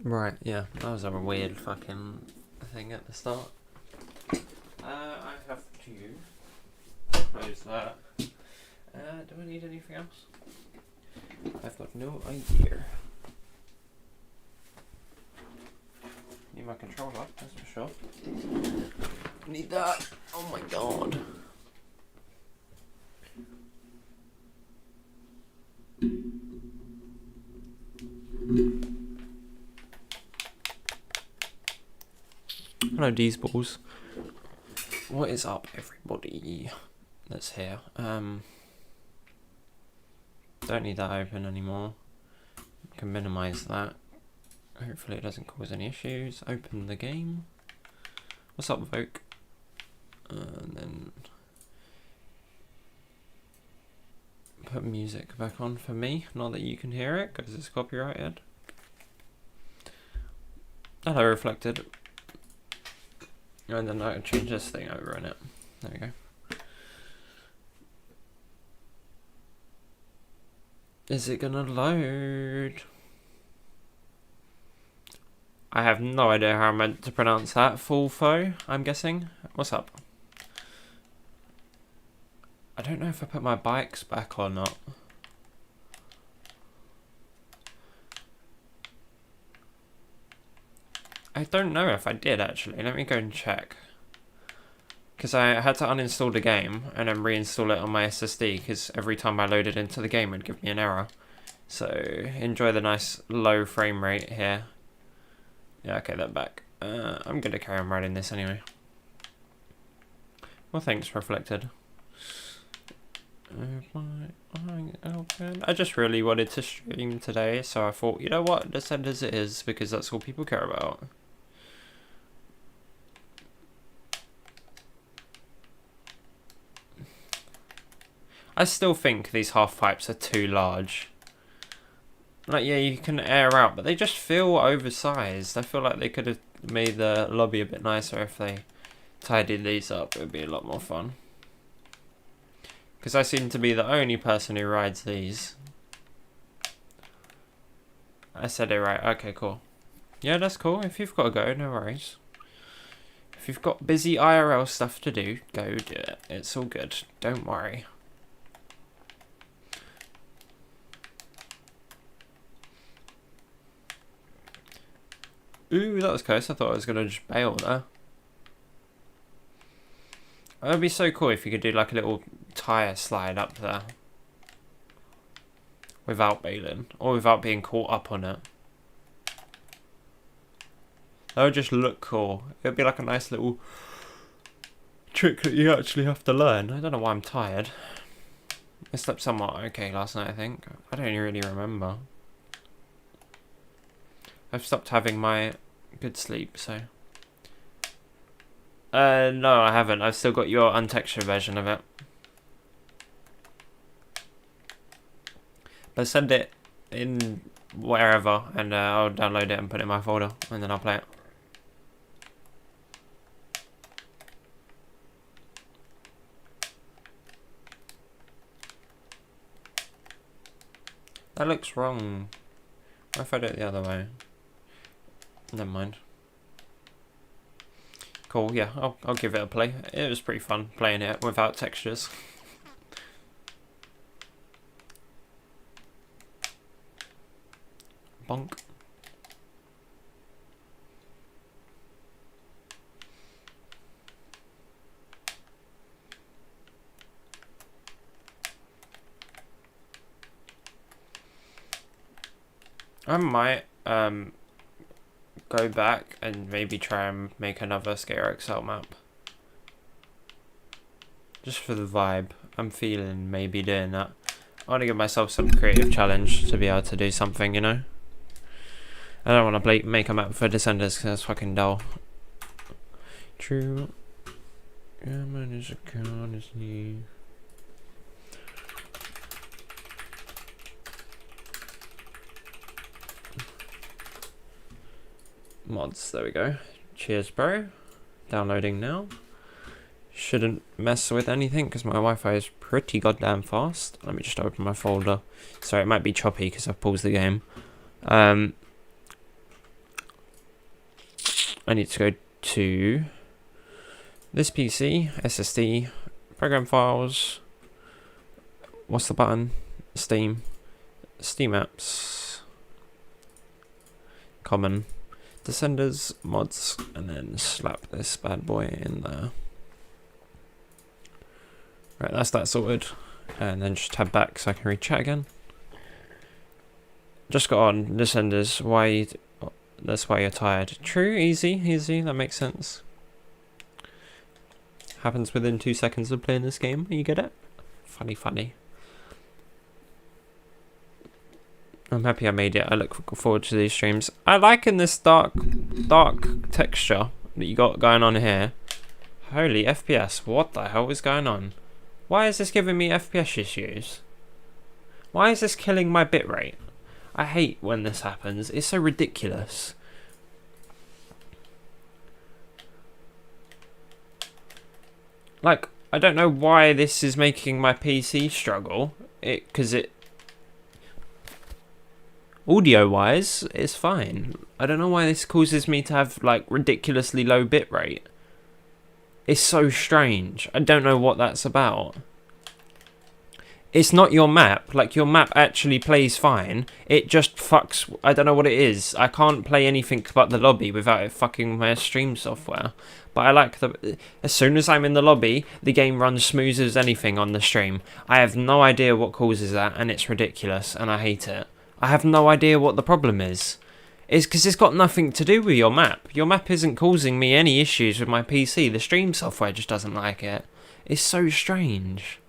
Right, yeah, that was a weird fucking thing at the start. I have to close that. Do I need anything else? I've got no idea. Need my controller, that's for sure. Need that. Oh my god. Hello, D's balls. What is up, everybody that's here? Don't need that open anymore. Can minimize that. Hopefully it doesn't cause any issues. Open the game. What's up, Vogue? And then put music back on for me. Not that you can hear it because it's copyrighted. Hello, Reflected. And then I can change this thing over in it. There we go. Is it gonna load? I have no idea how I'm meant to pronounce that. Fulfo, I'm guessing. What's up? I don't know if I put my bikes back or not. I don't know if I did actually. Let me go and check. Because I had to uninstall the game and then reinstall it on my SSD because every time I loaded into the game it would give me an error. So enjoy the nice low frame rate here. Yeah, okay, they're back. I'm going to carry on writing this anyway. Well, thanks, Reflected. I just really wanted to stream today, so I thought, you know what, just send as it is, because that's all people care about. I still think these half pipes are too large. Like, yeah, you can air out, but they just feel oversized. I feel like they could have made the lobby a bit nicer if they tidied these up. It would be a lot more fun. Because I seem to be the only person who rides these. I said it right. Okay, cool. Yeah, that's cool. If you've got to go, no worries. If you've got busy IRL stuff to do, go do it. It's all good. Don't worry. Ooh, that was close. I thought I was going to just bail there. That would be so cool if you could do like a little tyre slide up there. Without bailing. Or without being caught up on it. That would just look cool. It would be like a nice little trick that you actually have to learn. I don't know why I'm tired. I slept somewhat okay last night, I think. I don't really remember. I've stopped having my good sleep, so... no, I haven't. I've still got your untextured version of it. But send it in wherever, and I'll download it and put it in my folder, and then I'll play it. That looks wrong. What if I do it the other way? Never mind. Cool, yeah, I'll give it a play. It was pretty fun playing it without textures. Bonk. I might go back and maybe try and make another Skater XL map. Just for the vibe. I'm feeling maybe doing that. I want to give myself some creative challenge to be able to do something, you know? I don't want to make a map for Descenders because that's fucking dull. True. Yeah, man, his account is new. Mods, there we go. Cheers, bro. Downloading now. Shouldn't mess with anything because my Wi-Fi is pretty goddamn fast. Let me just open my folder. Sorry, it might be choppy because I've paused the game. I need to go to this PC, SSD, program files. What's the button? Steam apps, common, Descenders, mods, and then slap this bad boy in there. Right, that's that sorted. And then just tab back so I can read chat again. Just got on Descenders. That's why you're tired. True, easy, that makes sense. Happens within 2 seconds of playing this game. You get it? Funny. I'm happy I made it. I look forward to these streams. I like in this dark texture that you got going on here. Holy FPS, what the hell is going on? Why is this giving me FPS issues? Why is this killing my bitrate? I hate when this happens. It's so ridiculous. Like, I don't know why this is making my PC struggle. Because audio-wise, it's fine. I don't know why this causes me to have, like, ridiculously low bitrate. It's so strange. I don't know what that's about. It's not your map. Like, your map actually plays fine. It just fucks... I don't know what it is. I can't play anything but the lobby without it fucking my stream software. But I like the... As soon as I'm in the lobby, the game runs smooth as anything on the stream. I have no idea what causes that, and it's ridiculous, and I hate it. I have no idea what the problem is. It's because it's got nothing to do with your map. Your map isn't causing me any issues with my PC. The stream software just doesn't like it. It's so strange.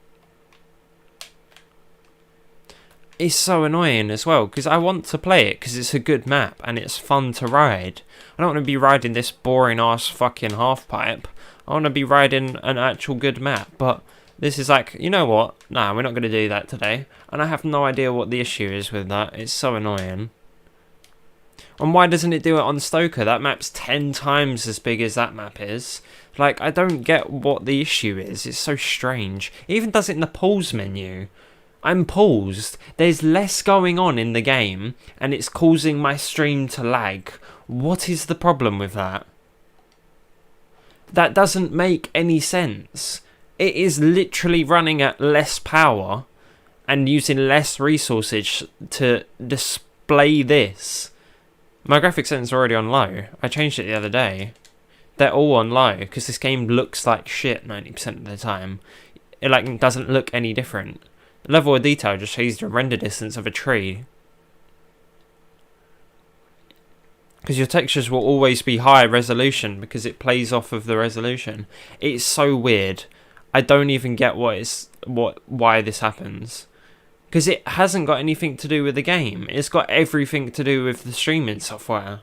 It's so annoying as well, because I want to play it because it's a good map and it's fun to ride. I don't want to be riding this boring ass fucking half pipe. I want to be riding an actual good map, but this is like, you know what? Nah, we're not going to do that today. And I have no idea what the issue is with that. It's so annoying. And why doesn't it do it on Stoker? That map's 10 times as big as that map is. Like, I don't get what the issue is. It's so strange. It even does it in the pause menu. I'm paused. There's less going on in the game, and it's causing my stream to lag. What is the problem with that? That doesn't make any sense. It is literally running at less power and using less resources to display this. My graphics settings are already on low. I changed it the other day. They're all on low because this game looks like shit 90% of the time. It like doesn't look any different. The level of detail just shows the render distance of a tree. Because your textures will always be high resolution because it plays off of the resolution. It's so weird. I don't even get why this happens. Because it hasn't got anything to do with the game. It's got everything to do with the streaming software.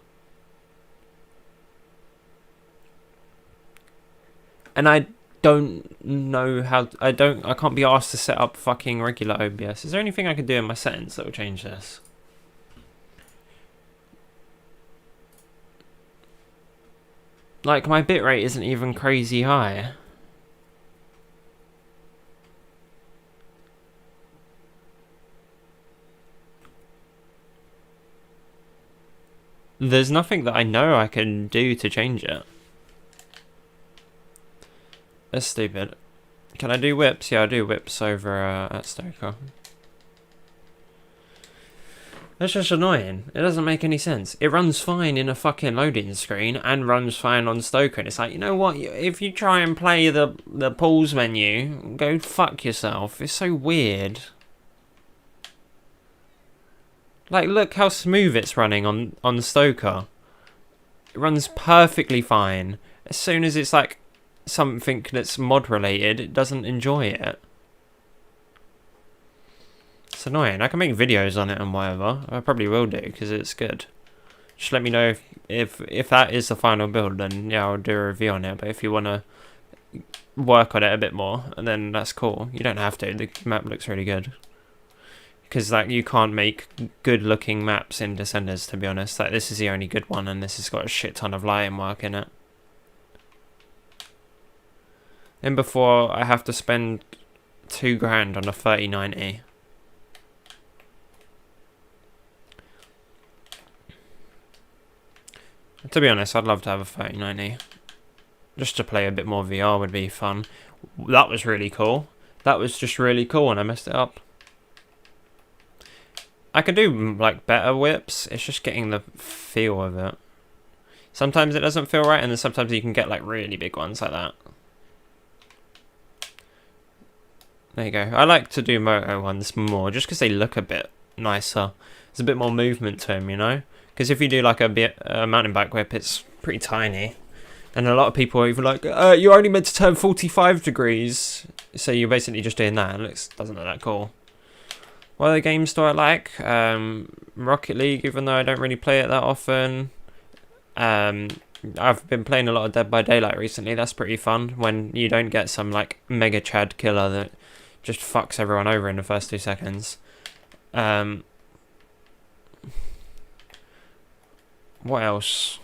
And I don't know how... I can't be asked to set up fucking regular OBS. Is there anything I can do in my settings that will change this? Like, my bitrate isn't even crazy high. There's nothing that I know I can do to change it. That's stupid. Can I do whips? Yeah, I do whips over at Stoker. That's just annoying. It doesn't make any sense. It runs fine in a fucking loading screen and runs fine on Stoker. And it's like, you know what? If you try and play the pause menu, go fuck yourself. It's so weird. Like, look how smooth it's running on Stoker. It runs perfectly fine. As soon as it's like something that's mod related, it doesn't enjoy it. It's annoying. I can make videos on it and whatever. I probably will do because it's good. Just let me know if that is the final build, then yeah, I'll do a review on it. But if you want to work on it a bit more, then that's cool. You don't have to. The map looks really good. Because like you can't make good looking maps in Descenders, to be honest. Like this is the only good one, and this has got a shit ton of lighting work in it. Then before I have to spend £2,000 on a 3090. To be honest, I'd love to have a 3090. Just to play a bit more VR would be fun. That was really cool. That was just really cool and I messed it up. I can do like better whips. It's just getting the feel of it. Sometimes it doesn't feel right, and then sometimes you can get like really big ones like that. There you go. I like to do moto ones more just because they look a bit nicer. There's a bit more movement to them, you know? Because if you do like a mountain bike whip, it's pretty tiny. And a lot of people are even like, you're only meant to turn 45 degrees. So you're basically just doing that. It doesn't look that cool. What other games do I like? Rocket League, even though I don't really play it that often. I've been playing a lot of Dead by Daylight recently. That's pretty fun when you don't get some like mega Chad killer that just fucks everyone over in the first 2 seconds. What else?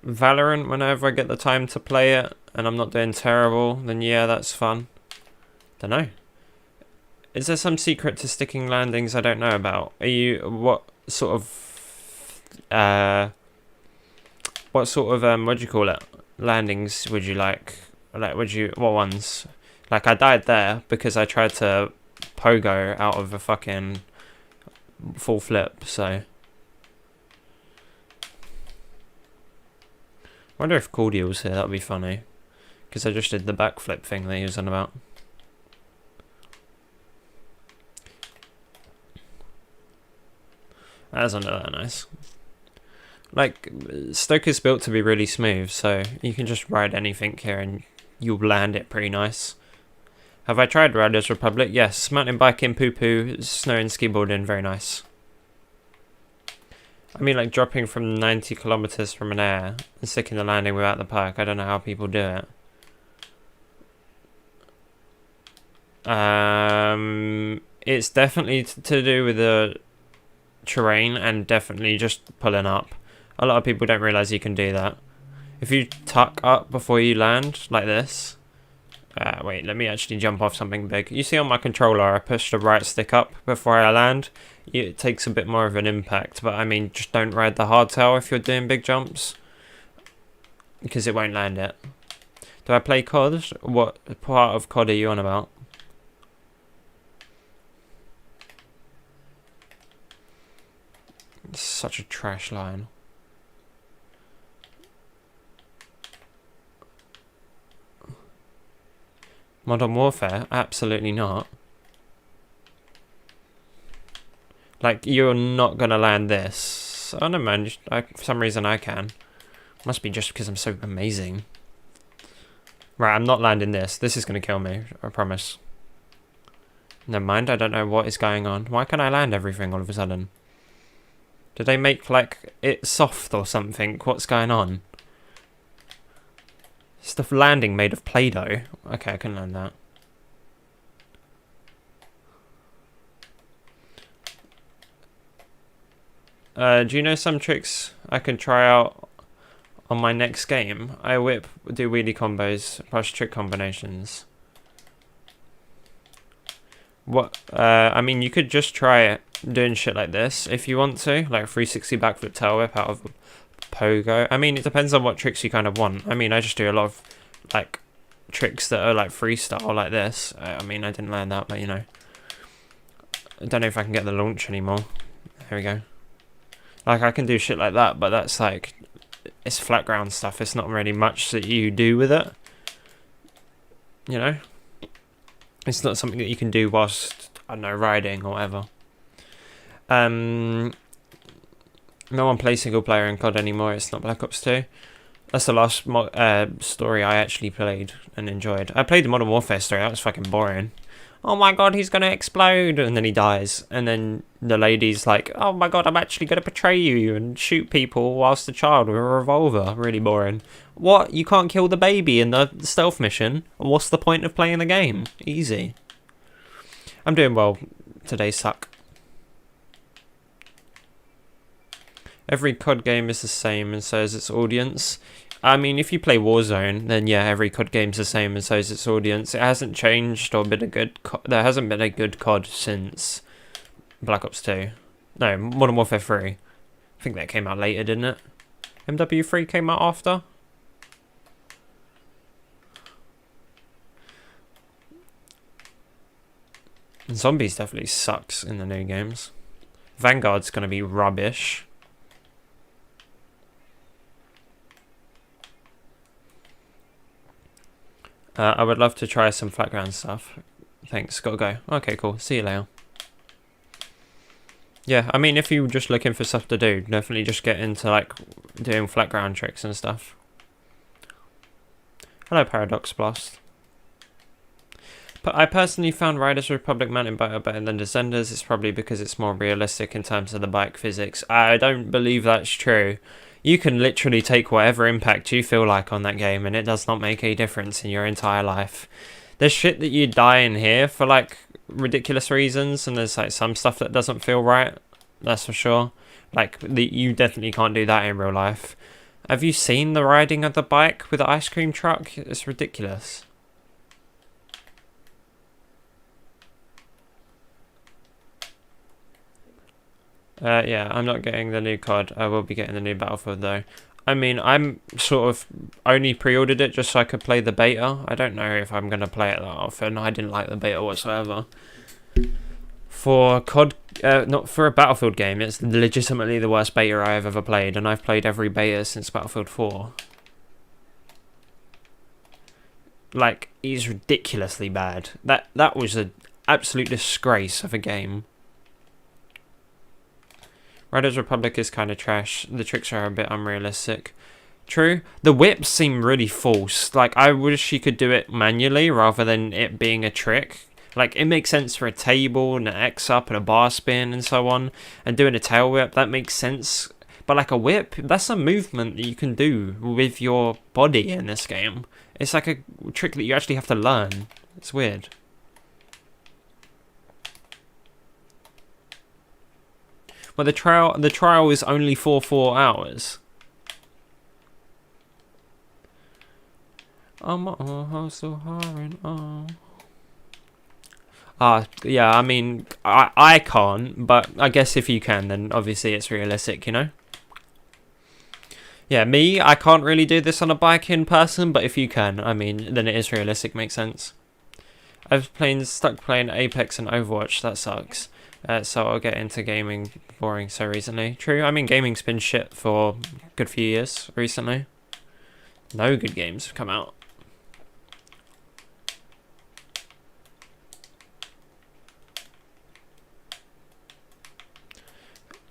Valorant, whenever I get the time to play it and I'm not doing terrible, then yeah, that's fun. Don't know. Is there some secret to sticking landings I don't know about? What sort of what do you call it? Landings would you like? Like, what ones? Like, I died there because I tried to pogo out of a fucking full flip, so. I wonder if Cordial's here, that would be funny. Because I just did the backflip thing that he was on about. That doesn't look that nice. Like, Stoke is built to be really smooth, so you can just ride anything here and you'll land it pretty nice. Have I tried Riders Republic? Yes. Mountain biking, poo-poo, snow and skiboarding, very nice. I mean, like, dropping from 90 kilometers from an air and sticking the landing without the park. I don't know how people do it. It's definitely to do with the terrain and definitely just pulling up. A lot of people don't realise you can do that. If you tuck up before you land, like this. Wait, let me actually jump off something big. You see on my controller, I push the right stick up before I land. It takes a bit more of an impact, but I mean, just don't ride the hardtail if you're doing big jumps. Because it won't land it. Do I play COD? What part of COD are you on about? It's such a trash line. Modern Warfare? Absolutely not. Like, you're not gonna land this. Oh no man, for some reason I can. Must be just because I'm so amazing. Right, I'm not landing this. This is gonna kill me, I promise. Never mind, I don't know what is going on. Why can't I land everything all of a sudden? Did they make, like, it soft or something? What's going on? Stuff landing made of Play-Doh. Okay, I can land that. Do you know some tricks I can try out on my next game? I do wheelie combos, plus trick combinations. What? I mean, you could just try it doing shit like this if you want to, like 360 backflip tail whip out of pogo. I mean, it depends on what tricks you kind of want. I mean, I just do a lot of like tricks that are like freestyle like this. I mean, I didn't land that, but you know, I don't know if I can get the launch anymore. There we go. Like, I can do shit like that, but that's like, it's flat ground stuff. It's not really much that you do with it. You know? It's not something that you can do whilst, I don't know, riding or whatever. No one plays single player in COD anymore. It's not Black Ops 2. That's the last story I actually played and enjoyed. I played the Modern Warfare story. That was fucking boring. Oh my god, he's gonna explode, and then he dies, and then the lady's like, oh my god, I'm actually gonna betray you and shoot people whilst a child with a revolver. Really boring. What? You can't kill the baby in the stealth mission? What's the point of playing the game? Easy. I'm doing well. Today suck. Every COD game is the same, and so is its audience. I mean, if you play Warzone, then yeah, every COD game's the same, and so is its audience. It hasn't changed or been a good. There hasn't been a good COD since Black Ops 2. No, Modern Warfare 3. I think that came out later, didn't it? MW3 came out after? Zombies definitely sucks in the new games. Vanguard's going to be rubbish. I would love to try some flat ground stuff. Thanks, gotta go. Okay, cool. See you later. Yeah, I mean, if you're just looking for stuff to do, definitely just get into, like, doing flat ground tricks and stuff. Hello, Paradox Blast. But I personally found Riders Republic mountain bike better than Descenders. It's probably because it's more realistic in terms of the bike physics. I don't believe that's true. You can literally take whatever impact you feel like on that game, and it does not make a difference in your entire life. There's shit that you die in here for, like, ridiculous reasons, and there's, like, some stuff that doesn't feel right. That's for sure. Like, you definitely can't do that in real life. Have you seen the riding of the bike with the ice cream truck? It's ridiculous. Yeah, I'm not getting the new COD. I will be getting the new Battlefield though. I mean, I'm sort of only pre-ordered it just so I could play the beta. I don't know if I'm going to play it that often. I didn't like the beta whatsoever. For COD, not for a Battlefield game, it's legitimately the worst beta I have ever played, and I've played every beta since Battlefield 4. Like, it's ridiculously bad. That was an absolute disgrace of a game. Riders Republic is kind of trash. The tricks are a bit unrealistic. True. The whips seem really false. Like, I wish you could do it manually rather than it being a trick. Like, it makes sense for a table and an X-up and a bar spin and so on. And doing a tail whip, that makes sense. But like a whip, that's a movement that you can do with your body in this game. It's like a trick that you actually have to learn. It's weird. Well, the trial is only for 4 hours. So hard. Yeah, I mean, I can't, but I guess if you can, then obviously it's realistic, you know? Yeah, I can't really do this on a bike in person, but if you can, I mean, then it is realistic, makes sense. I've stuck playing Apex and Overwatch, that sucks. So I'll get into gaming boring so recently. True, I mean, gaming's been shit for a good few years recently. No good games have come out.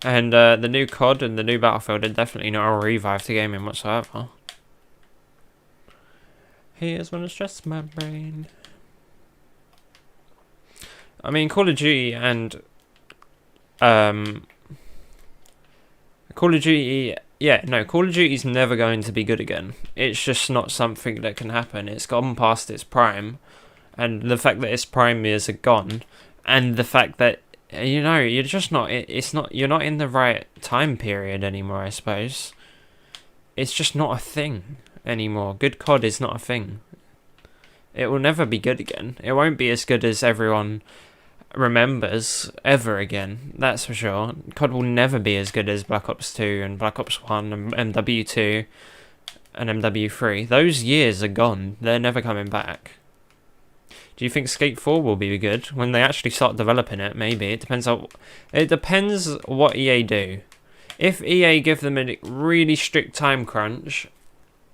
And the new COD and the new Battlefield are definitely not a revive to gaming whatsoever. Here's when I stress my brain. I mean, Call of Duty and Call of Duty, Call of Duty's never going to be good again. It's just not something that can happen. It's gone past its prime, and the fact that its prime years are gone, and the fact that, you know, you're just not, you're not in the right time period anymore, I suppose. It's just not a thing anymore. Good COD is not a thing. It will never be good again. It won't be as good as everyone remembers ever again, that's for sure. COD will never be as good as Black Ops 2 and Black Ops 1 and MW2 and MW3. Those years are gone. They're never coming back. Do you think Skate 4 will be good when they actually start developing it? Maybe. It depends what EA do. If EA give them a really strict time crunch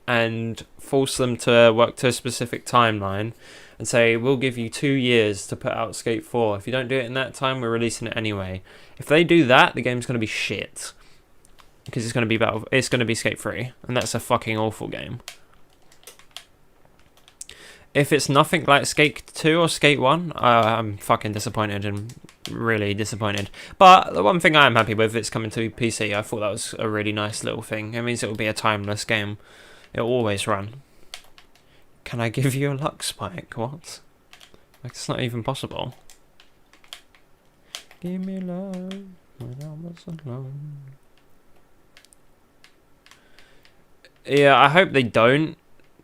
and force them to work to a specific timeline and say, we'll give you 2 years to put out Skate 4. If you don't do it in that time, we're releasing it anyway. If they do that, the game's going to be shit. Because it's going to be Skate 3. And that's a fucking awful game. If it's nothing like Skate 2 or Skate 1, I'm fucking disappointed and really disappointed. But the one thing I am happy with, it's coming to PC. I thought that was a really nice little thing. It means it will be a timeless game. It'll always run. Can I give you a luck spike? What? Like, it's not even possible. Give me love when I was alone. Yeah, I hope they don't.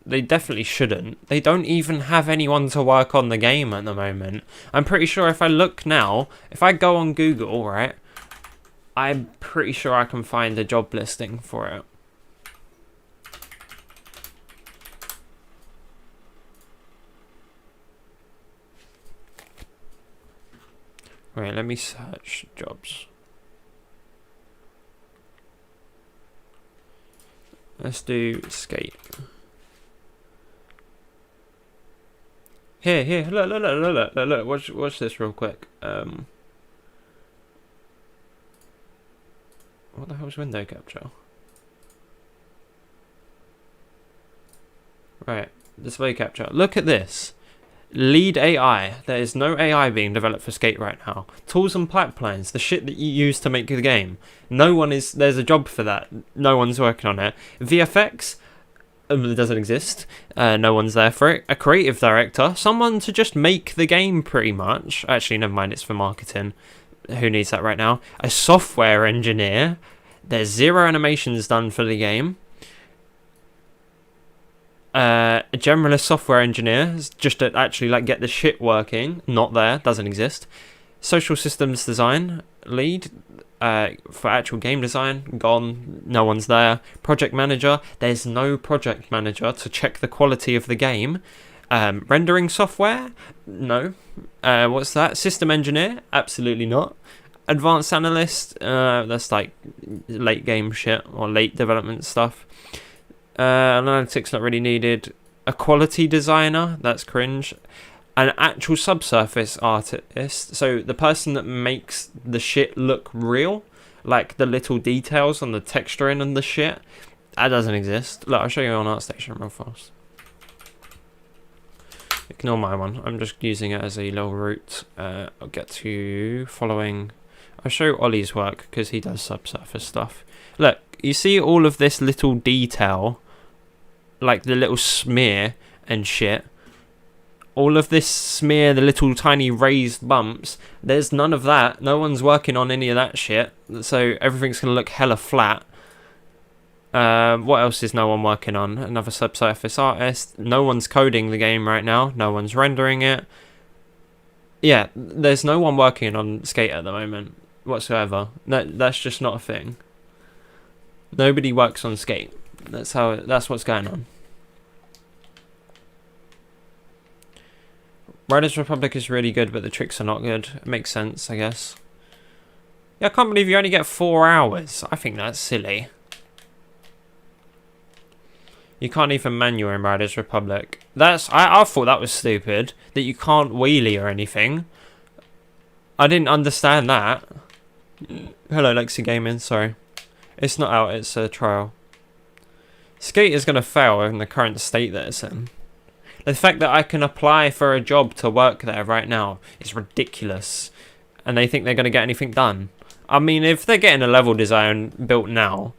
They definitely shouldn't. They don't even have anyone to work on the game at the moment. I'm pretty sure if I look now, if I go on Google, right, I'm pretty sure I can find a job listing for it. Wait, let me search jobs. Let's do skate. Here, look. Watch this real quick. What the hell's window capture? Right, display capture. Look at this. Lead AI. There is no AI being developed for Skate right now. Tools and pipelines, the shit that you use to make the game. There's a job for that. No one's working on it. VFX, it doesn't exist. No one's there for it. A creative director, someone to just make the game pretty much. Actually, never mind, it's for marketing. Who needs that right now? A software engineer. There's 0 animations done for the game. A generalist software engineer, just to actually like get the shit working. Not there, doesn't exist. Social systems design lead for actual game design, gone. No one's there. Project manager, there's no project manager to check the quality of the game. Rendering software, no. What's that? System engineer, absolutely not. Advanced analyst, that's like late game shit or late development stuff. Analytics not really needed. A quality designer, that's cringe. An actual subsurface artist, so the person that makes the shit look real, like the little details on the texturing and the shit, that doesn't exist. Look, I'll show you on ArtStation real fast. Ignore my one, I'm just using it as a little route. I'll get to following. I'll show Ollie's work because he does subsurface stuff. Look, you see all of this little detail, like the little smear and shit. All of this smear, the little tiny raised bumps, there's none of that. No one's working on any of that shit. So everything's going to look hella flat. What else is no one working on? Another subsurface artist. No one's coding the game right now. No one's rendering it. Yeah, there's no one working on Skate at the moment whatsoever. That's just not a thing. Nobody works on Skate. That's what's going on. Riders Republic is really good, but the tricks are not good. It makes sense, I guess. Yeah, I can't believe you only get 4 hours. I think that's silly. You can't even manual in Riders Republic. I thought that was stupid. That you can't wheelie or anything. I didn't understand that. Hello, Lexi Gaming. Sorry. It's not out, it's a trial. Skate is going to fail in the current state that it's in. The fact that I can apply for a job to work there right now is ridiculous. And they think they're going to get anything done. I mean, if they're getting a level design built now,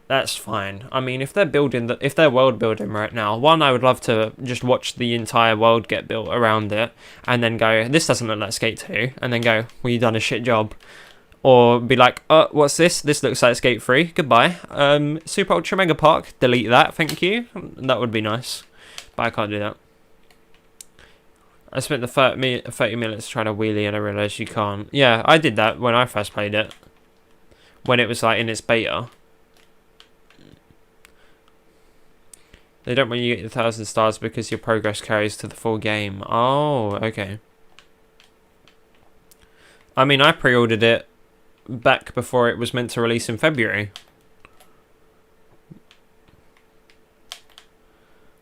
that's fine. I mean, if they're world building right now, one, I would love to just watch the entire world get built around it, and then go, this doesn't look like Skate 2, and then go, well, you've done a shit job. Or be like, what's this? This looks like Skate 3. Goodbye. Super Ultra Mega Park. Delete that. Thank you. That would be nice. But I can't do that. I spent the 30 minutes trying to wheelie and I realised you can't. Yeah, I did that when I first played it. When it was like in its beta. They don't want you to get 1,000 stars because your progress carries to the full game. Oh, okay. I mean, I pre-ordered it back before it was meant to release in February.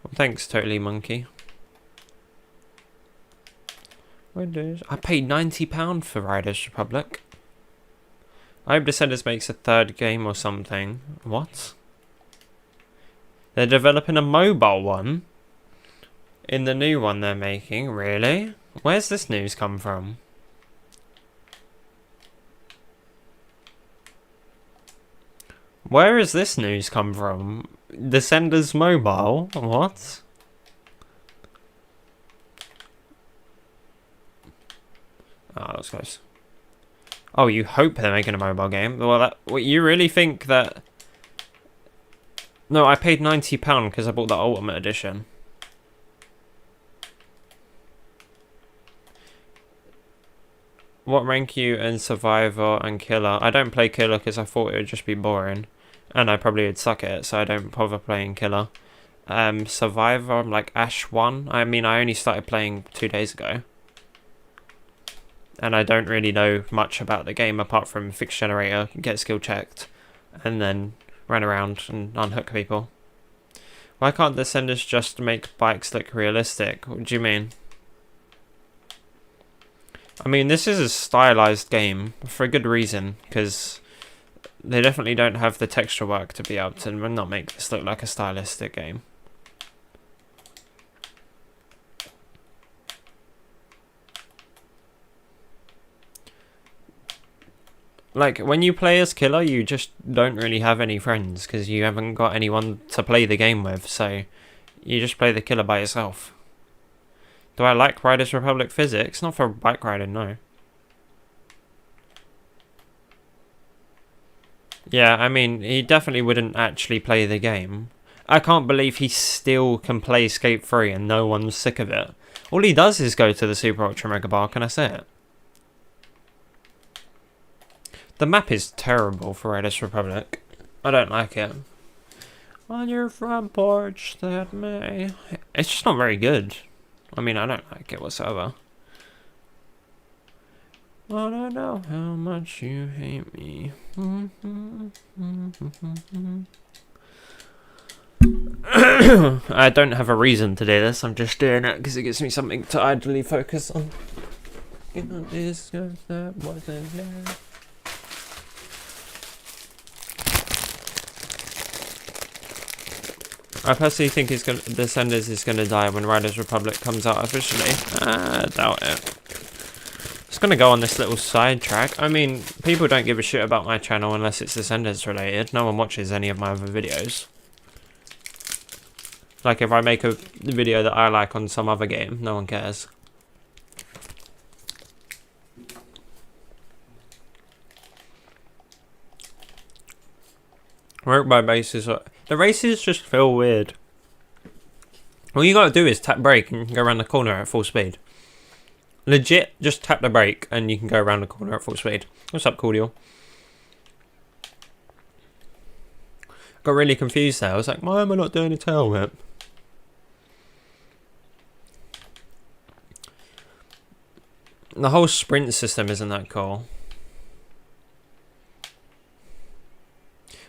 Well, thanks, Totally Monkey. Windows. I paid £90 for Riders Republic. I hope Descenders makes a third game or something. What? They're developing a mobile one? In the new one they're making? Really? Where's this news come from? Where has this news come from? Descenders Mobile? What? Oh, that was close. Oh, you hope they're making a mobile game? Well, you really think that... No, I paid £90 because I bought the Ultimate Edition. What rank you in Survivor and Killer? I don't play Killer because I thought it would just be boring. And I probably would suck at it, so I don't bother playing Killer. Survivor, I'm like Ash 1. I mean, I only started playing 2 days ago. And I don't really know much about the game apart from fix generator, get skill checked, and then run around and unhook people. Why can't Descenders just make bikes look realistic? What do you mean? I mean, this is a stylized game for a good reason, because they definitely don't have the texture work to be able to not make this look like a stylistic game. Like, when you play as Killer, you just don't really have any friends, because you haven't got anyone to play the game with, so you just play the Killer by yourself. Do I like Riders Republic physics? Not for bike riding, no. Yeah, I mean, he definitely wouldn't actually play the game. I can't believe he still can play Skate 3 and no one's sick of it. All he does is go to the Super Ultra Mega Park and that's it. The map is terrible for Riders Republic. I don't like it. On your front porch that may... It's just not very good. I mean, I don't like it whatsoever. Wanna know how much you hate me. I don't have a reason to do this. I'm just doing it because it gives me something to idly focus on. That wasn't there. I personally think Descenders is gonna die when Riders Republic comes out officially. I doubt it. Just gonna go on this little sidetrack. I mean, people don't give a shit about my channel unless it's Descenders related. No one watches any of my other videos. Like if I make a video that I like on some other game, no one cares. Work by bases. The races just feel weird. All you gotta do is tap brake and you can go around the corner at full speed. Legit, just tap the brake and you can go around the corner at full speed. What's up, Cordial? Got really confused there. I was like, why am I not doing a tail whip? The whole sprint system isn't that cool.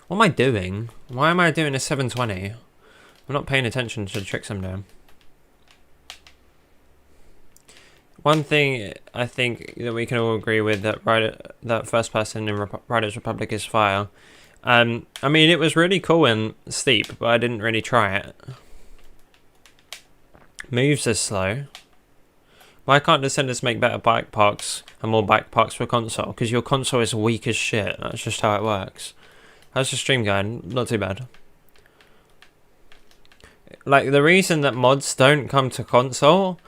What am I doing? Why am I doing a 720? I'm not paying attention to the tricks I'm doing. One thing I think that we can all agree with that first person in Riders Republic is fire. I mean, it was really cool and steep, but I didn't really try it. Moves are slow. Why can't Descenders make better bike parks and more bike parks for console? Because your console is weak as shit. That's just how it works. How's the stream going? Not too bad. Like, the reason that mods don't come to console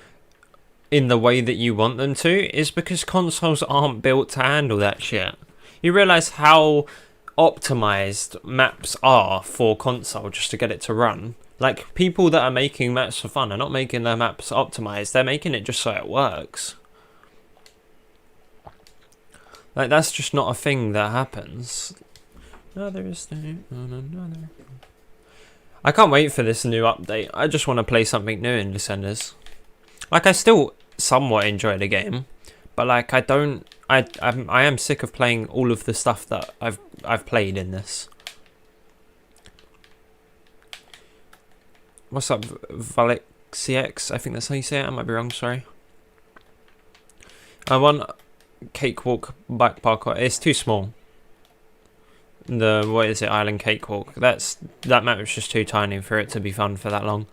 in the way that you want them to is because consoles aren't built to handle that shit. You realise how optimized maps are for console just to get it to run. Like, people that are making maps for fun are not making their maps optimized. They're making it just so it works. Like, that's just not a thing that happens. Another state on another. I can't wait for this new update. I just want to play something new in Descenders. Like, I still somewhat enjoy the game, but like I am sick of playing all of the stuff that I've played in this. What's up, ValexCX? I think that's how you say it. I might be wrong. Sorry. I want Cakewalk Bike Parkour. It's too small. What is it, Island Cakewalk? That map is just too tiny for it to be fun for that long.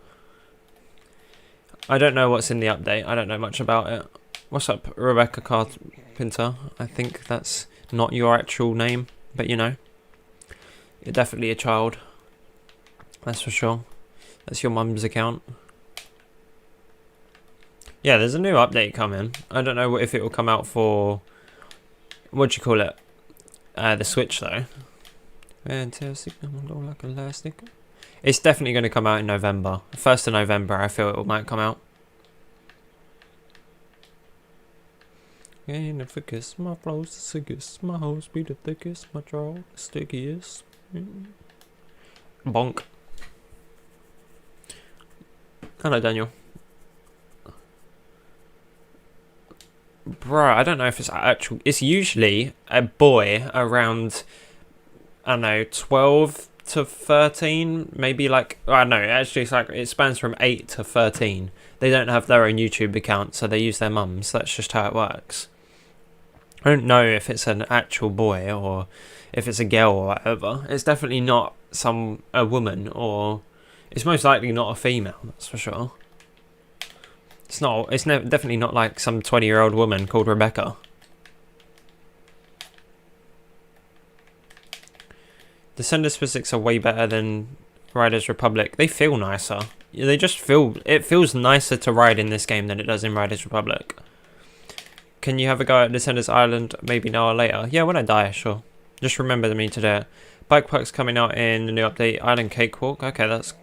I don't know what's in the update. I don't know much about it. What's up, Rebecca Carpenter? I think that's not your actual name, but you know. You're definitely a child. That's for sure. That's your mum's account. Yeah, there's a new update coming. I don't know if it will come out for... what do you call it? The Switch, though. Fantastic, like elastic. It's definitely going to come out in November. 1st of November, I feel it might come out. Ain't the thickest, my flow's the sickest, my hoes be the thickest, my draw the stickiest. Bonk. Hello, Daniel. Bro, I don't know if it's actual. It's usually a boy around, I don't know, 12 to 13. Maybe like, I don't know, actually it's like, it spans from 8 to 13. They don't have their own YouTube account, so they use their mums. That's just how it works. I don't know if it's an actual boy or if it's a girl or whatever. It's definitely not a woman, or it's most likely not a female, that's for sure. It's not. It's definitely not like some 20-year-old woman called Rebecca. Descenders physics are way better than Riders Republic. They feel nicer. They just feel. It feels nicer to ride in this game than it does in Riders Republic. Can you have a go at Descenders Island maybe now or later? Yeah, when I die, sure. Just remember me to do it. Bike Park's coming out in the new update. Island Cakewalk. Okay, that's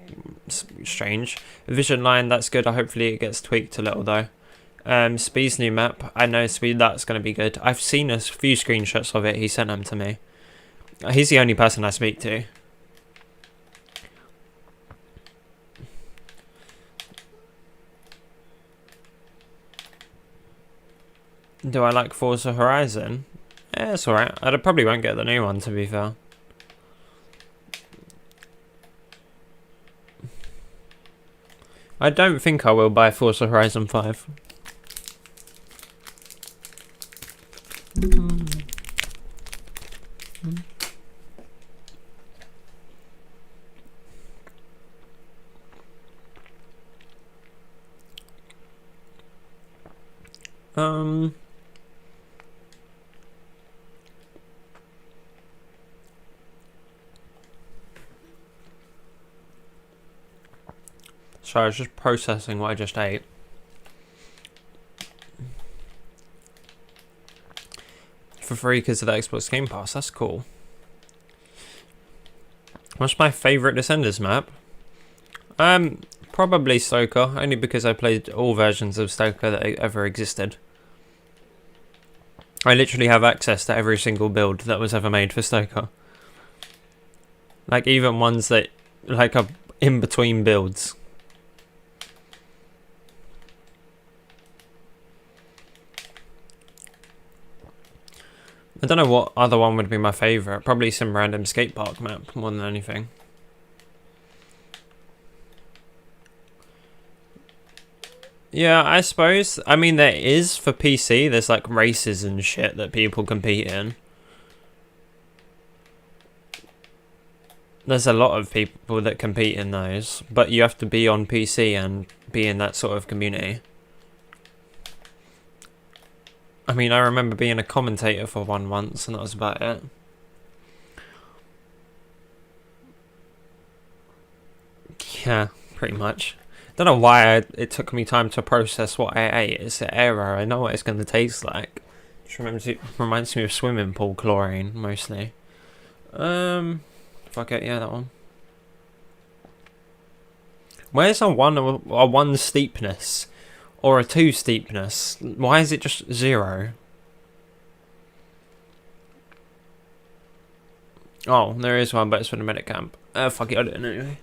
strange. Vision Line, that's good. Hopefully it gets tweaked a little though. Speed's new map. I know Speed, that's going to be good. I've seen a few screenshots of it. He sent them to me. He's the only person I speak to. Do I like Forza Horizon? Yeah, it's alright. I probably won't get the new one, to be fair. I don't think I will buy Forza Horizon 5. Sorry, I was just processing what I just ate. For free because of the Xbox Game Pass, that's cool. What's my favourite Descenders map? Probably Stoker, only because I played all versions of Stoker that ever existed. I literally have access to every single build that was ever made for Stoker. Like, even ones that, like, are in between builds. I don't know what other one would be my favourite. Probably some random skate park map more than anything. Yeah, I suppose. I mean, there is for PC. There's like races and shit that people compete in. There's a lot of people that compete in those, but you have to be on PC and be in that sort of community. I mean, I remember being a commentator for one once, and that was about it. Yeah, pretty much. Don't know why it took me time to process what I ate. It's an error. I know what it's going to taste like. It reminds me of swimming pool chlorine, mostly. Fuck it, yeah, that one. Where's a 1 steepness? Or a 2 steepness? Why is it just 0? Oh, there is one, but it's for the medic camp. Fuck it, I don't know anyway.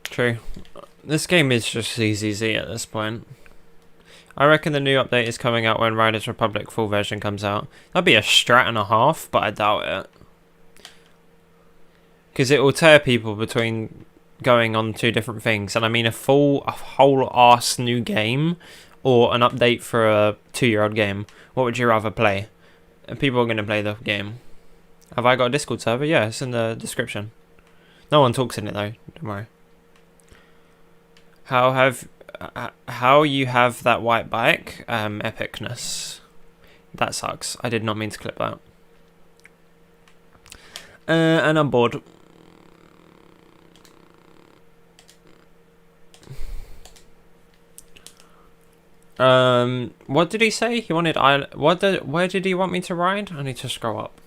True. This game is just easy at this point. I reckon the new update is coming out when Riders Republic full version comes out. That'd be a strat and a half, but I doubt it. Because it will tear people between going on 2 different things. And I mean a whole arse new game or an update for a 2-year-old game. What would you rather play? People are going to play the game. Have I got a Discord server? Yeah, it's in the description. No one talks in it though, don't worry. How you have that white bike? Epicness. That sucks. I did not mean to clip that. And I'm bored. What did he say? He wanted where did he want me to ride? I need to scroll up.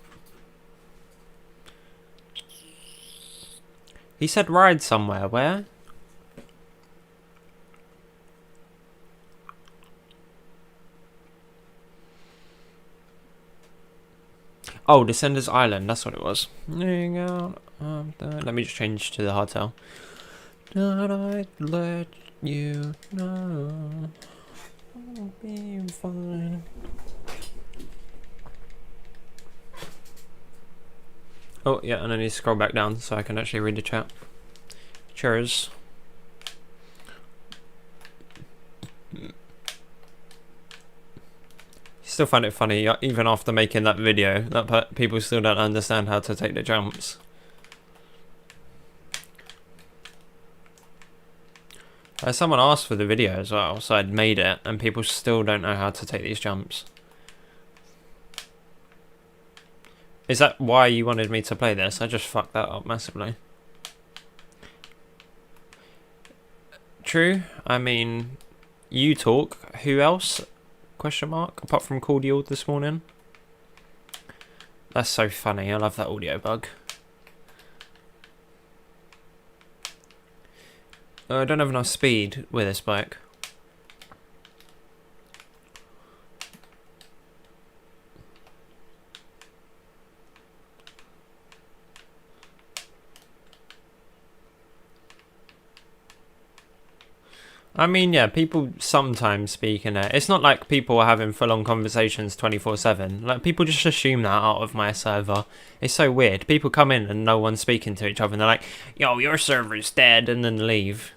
He said ride somewhere. Where? Oh, Descenders Island, that's what it was. Let me just change to the hardtail. Did I let you know I'll be fine? Oh, yeah, and I need to scroll back down so I can actually read the chat. Cheers. Still find it funny, even after making that video, that people still don't understand how to take the jumps. Someone asked for the video as well, so I'd made it, and people still don't know how to take these jumps. Is that why you wanted me to play this? I just fucked that up massively. True, I mean, you talk, who else? Question mark, apart from Cordial this morning. That's so funny, I love that audio bug. I don't have enough speed with this bike. I mean, yeah, people sometimes speak in it. It's not like people are having full-on conversations 24/7. Like, people just assume that out of my server. It's so weird. People come in and no one's speaking to each other and they're like, yo, your server's dead, and then leave.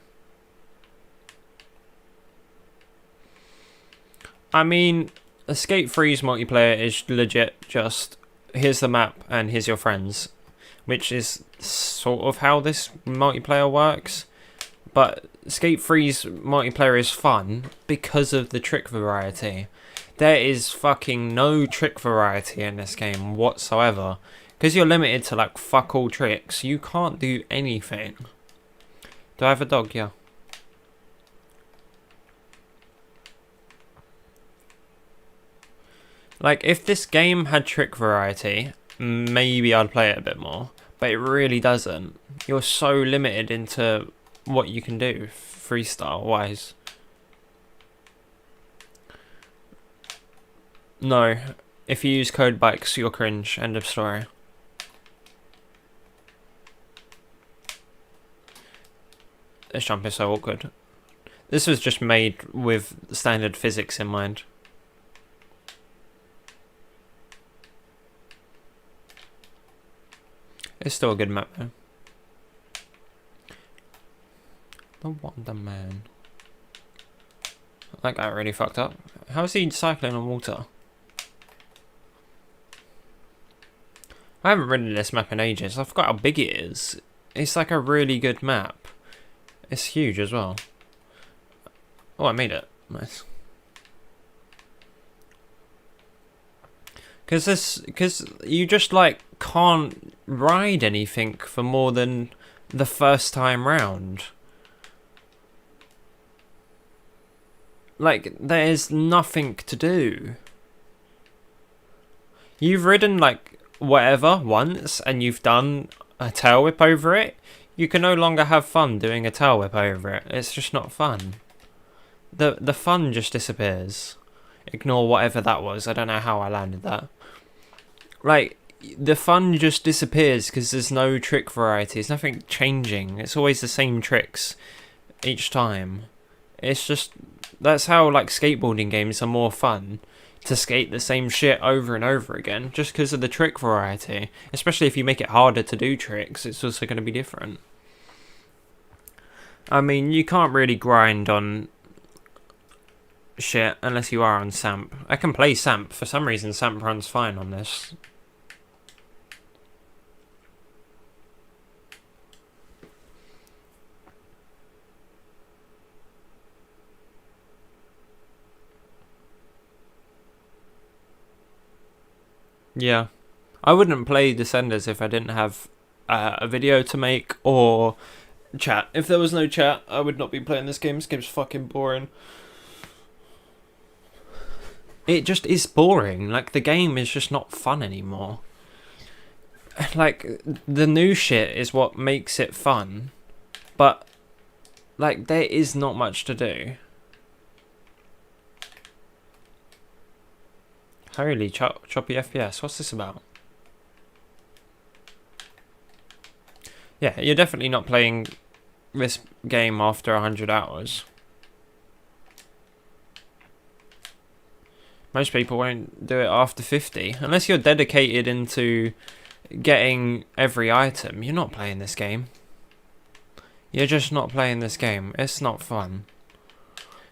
I mean, Escape Freeze multiplayer is legit just, here's the map and here's your friends. Which is sort of how this multiplayer works. But Escape Freeze multiplayer is fun because of the trick variety. There is fucking no trick variety in this game whatsoever. Because you're limited to like fuck all tricks, you can't do anything. Do I have a dog? Yeah. Like, if this game had trick variety, maybe I'd play it a bit more. But it really doesn't. You're so limited into what you can do freestyle wise. No, if you use code bikes, you're cringe. End of story. This jump is so awkward. This was just made with standard physics in mind. It's still a good map though. The Wonder Man. That guy really fucked up. How is he cycling on water? I haven't ridden this map in ages. I forgot how big it is. It's like a really good map. It's huge as well. Oh, I made it. Nice. Because you just like can't ride anything for more than the first time round. Like, there's nothing to do. You've ridden like whatever once and you've done a tail whip over it. You can no longer have fun doing a tail whip over it. It's just not fun. The fun just disappears. Ignore whatever that was. I don't know how I landed that. Like, the fun just disappears because there's no trick variety. There's nothing changing. It's always the same tricks each time. It's just, that's how like skateboarding games are more fun. To skate the same shit over and over again just because of the trick variety. Especially if you make it harder to do tricks, it's also going to be different. I mean, you can't really grind on shit unless you are on Samp. I can play Samp. For some reason, Samp runs fine on this. Yeah. I wouldn't play Descenders if I didn't have a video to make or chat. If there was no chat, I would not be playing this game. This game's fucking boring. It just is boring. Like, the game is just not fun anymore. Like, the new shit is what makes it fun. But, like, there is not much to do. Holy choppy FPS, what's this about? Yeah, you're definitely not playing this game after 100 hours. Most people won't do it after 50. Unless you're dedicated into getting every item, you're not playing this game. You're just not playing this game. It's not fun.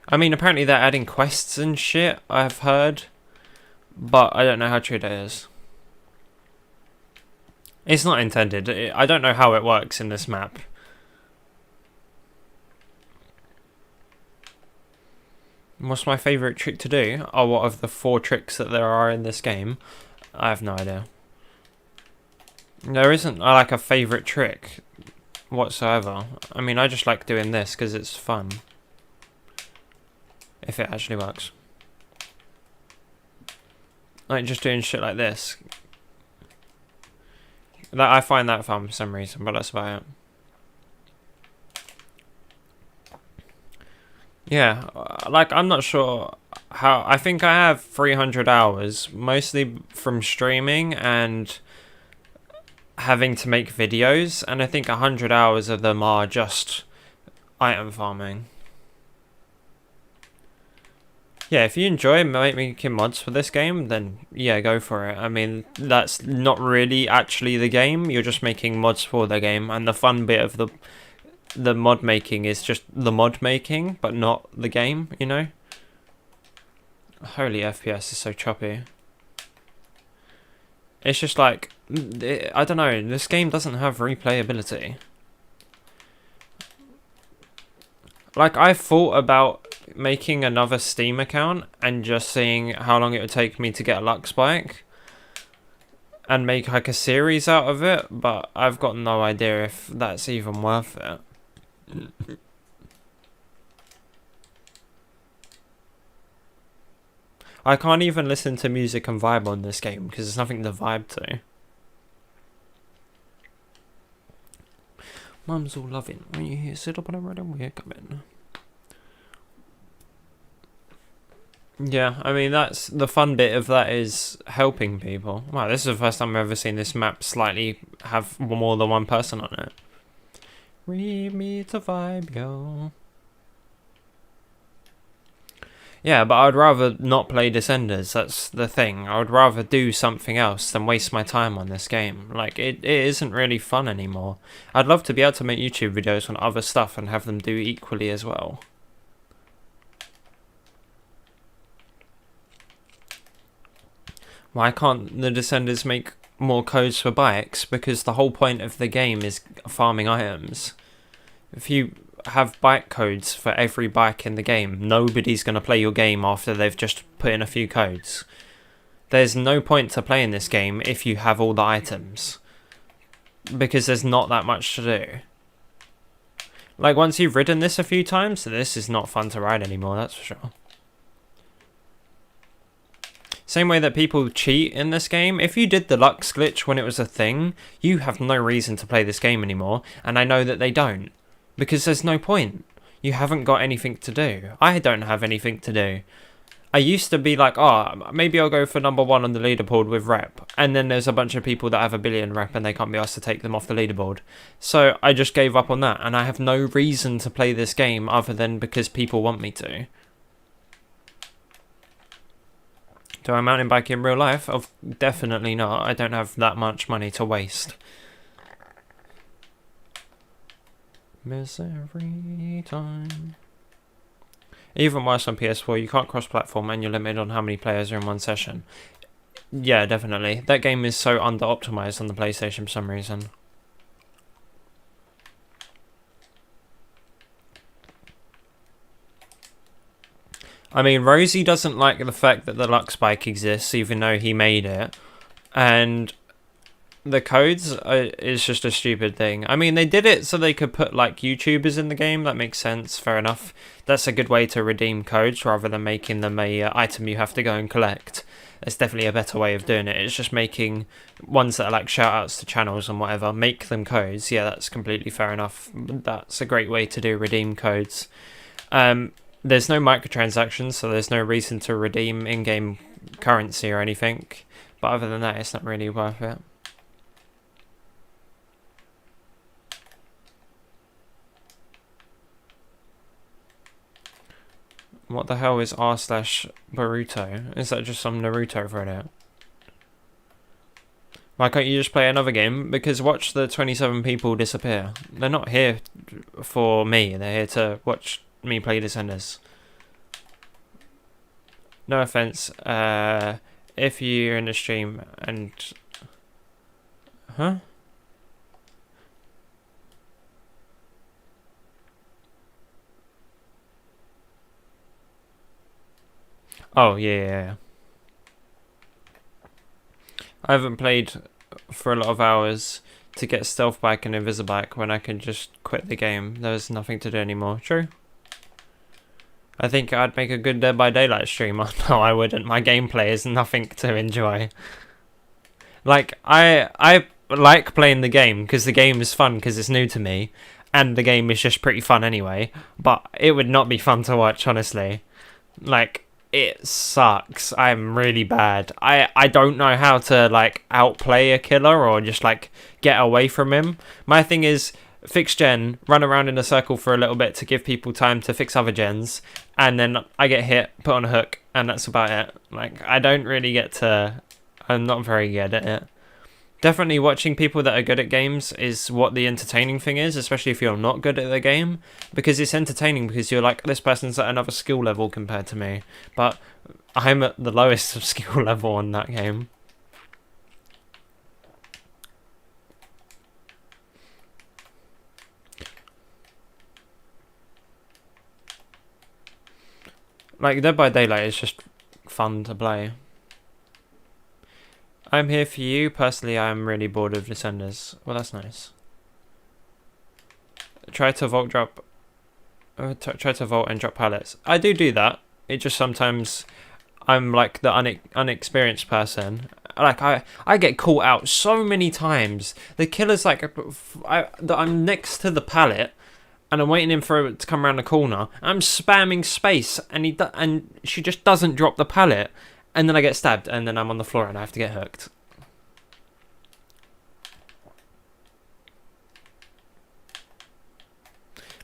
I mean, apparently they're adding quests and shit, I've heard. But I don't know how true that is. It's not intended. I don't know how it works in this map. What's my favourite trick to do? Oh, what of the 4 tricks that there are in this game? I have no idea. There isn't like a favourite trick whatsoever. I mean, I just like doing this because it's fun. If it actually works. Like just doing shit like this. That I find that fun for some reason, but that's about it. Yeah, like I'm not sure how. I think I have 300 hours, mostly from streaming and having to make videos, and I think 100 hours of them are just item farming. Yeah, if you enjoy making mods for this game, then yeah, go for it. I mean, that's not really actually the game. You're just making mods for the game, and the fun bit of the mod making is just the mod making, but not the game, you know? Holy FPS is so choppy. It's just like, I don't know, this game doesn't have replayability. Like, I thought about making another Steam account and just seeing how long it would take me to get a Lux Bike and make like a series out of it, but I've got no idea if that's even worth it. I can't even listen to music and vibe on this game because there's nothing to vibe to. Mum's all loving when you hear sit up on a red and we're coming. Yeah, I mean that's the fun bit of that is helping people. Wow, this is the first time I've ever seen this map slightly have more than one person on it. Read me to vibe, yo. Yeah, but I'd rather not play Descenders, that's the thing. I would rather do something else than waste my time on this game. Like, it isn't really fun anymore. I'd love to be able to make YouTube videos on other stuff and have them do equally as well. Why can't the Descenders make more codes for bikes? Because the whole point of the game is farming items. If you have bike codes for every bike in the game, nobody's going to play your game after they've just put in a few codes. There's no point to playing this game if you have all the items. Because there's not that much to do. Like, once you've ridden this a few times, this is not fun to ride anymore, that's for sure. Same way that people cheat in this game. If you did the Lux glitch when it was a thing, you have no reason to play this game anymore, and I know that they don't. Because there's no point. You haven't got anything to do. I don't have anything to do. I used to be like, oh, maybe I'll go for number 1 on the leaderboard with rep. And then there's a bunch of people that have 1 billion rep and they can't be asked to take them off the leaderboard. So I just gave up on that. And I have no reason to play this game other than because people want me to. Do I mountain bike in real life? Oh, definitely not. I don't have that much money to waste. Miss every time. Even worse on PS4, you can't cross-platform and you're limited on how many players are in one session. Yeah, definitely. That game is so under-optimized on the PlayStation for some reason. I mean, Rosie doesn't like the fact that the Lux Bike exists, even though he made it. And the codes is just a stupid thing. I mean, they did it so they could put, like, YouTubers in the game. That makes sense. Fair enough. That's a good way to redeem codes rather than making them a item you have to go and collect. It's definitely a better way of doing it. It's just making ones that are, like, shout-outs to channels and whatever. Make them codes. Yeah, that's completely fair enough. That's a great way to do redeem codes. There's no microtransactions, so there's no reason to redeem in-game currency or anything. But other than that, it's not really worth it. What the hell is r/Boruto? Is that just some Naruto Reddit? Why can't you just play another game? Because watch the 27 people disappear. They're not here for me. They're here to watch me play Descenders. No offense. If you're in the stream and... Huh? Oh, yeah. I haven't played for a lot of hours to get Stealth Bike and Invisibike when I can just quit the game. There's nothing to do anymore. True. I think I'd make a good Dead by Daylight streamer. No, I wouldn't. My gameplay is nothing to enjoy. Like, I like playing the game because the game is fun because it's new to me. And the game is just pretty fun anyway. But it would not be fun to watch, honestly. Like... It sucks. I'm really bad. I don't know how to like outplay a killer or just like get away from him. My thing is fix gen, run around in a circle for a little bit to give people time to fix other gens, and then I get hit, put on a hook, and that's about it. Like I don't really get to... I'm not very good at it. Definitely watching people that are good at games is what the entertaining thing is, especially if you're not good at the game, because it's entertaining because you're like, this person's at another skill level compared to me, but I'm at the lowest of skill level on that game. Like, Dead by Daylight is just fun to play. I'm here for you. Personally, I'm really bored of Descenders. Well, that's nice. Try to vault and drop pallets. I do that. It just sometimes I'm like the unexperienced person. Like I get caught out so many times. The killer's like I'm next to the pallet and I'm waiting for it to come around the corner. I'm spamming space and she just doesn't drop the pallet. And then I get stabbed, and then I'm on the floor, and I have to get hooked.